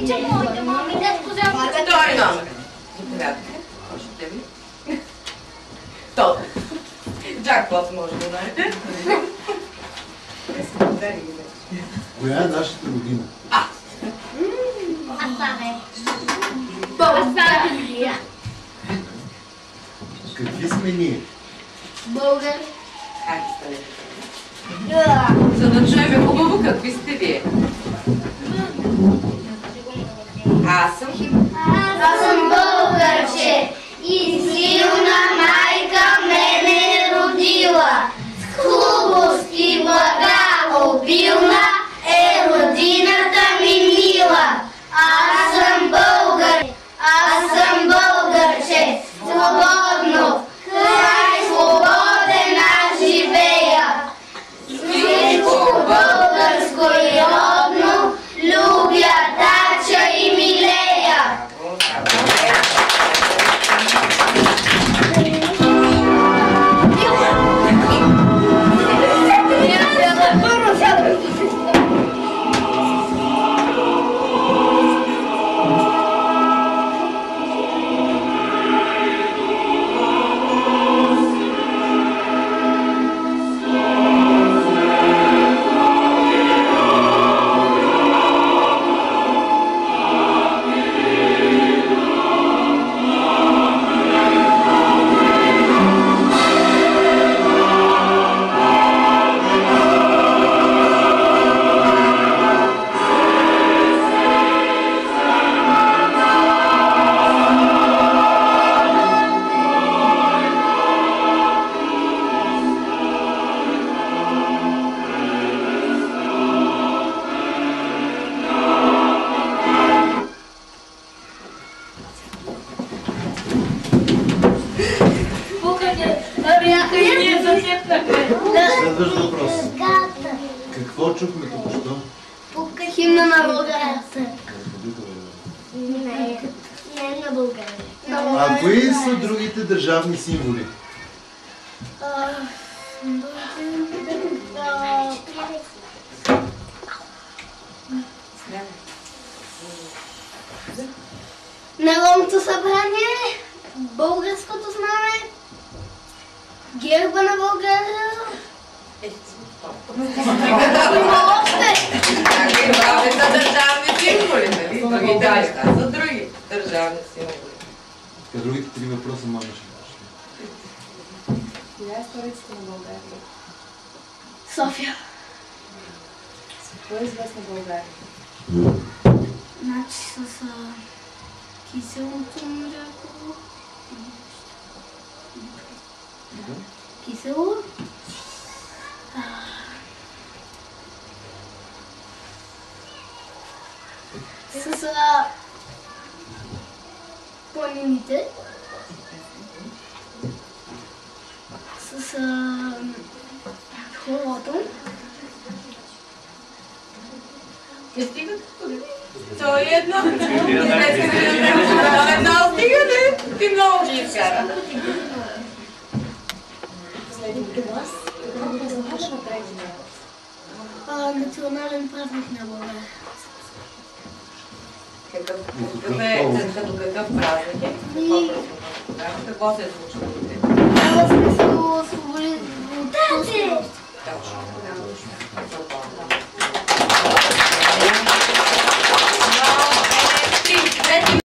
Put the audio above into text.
обичам моите мами, детко взема. Втори номер. Заповядайте. Още ви. Толкова. Джакпот може да дадете. Коя е нашата година? България. Какви сме ние? Българ. Хайде, станете. За да чуем хубаво какви сте вие. Аз съм Българче и силна майка мене родила. С хубост и блага обилна е родината ми мила. Аз съм българче, свободно, край свободен аз живея. Всичко българско и родно, любя, тача и милея. Следващ въпрос. Какво чухме току-що? Химна на България. Не на България. А кои са другите държавни символи? Народното събрание, българското знаме, герба на България. Има още. Това са държавни символи, нали? Другите неща са други държавни символи. Другите три въпроса можеш ли? Коя е столицата на България? София. Какво е известна България? Значи с киселото мляко. Кисело. С планините. С холото. Не стигат тук. То е едно. Едно стигате. Ти много ги изкара. Последния клас. Какво е започна президент? Национален празник на България. Като какъв празник е? Какво се е случило? Трябва да сме се освободили от Точно.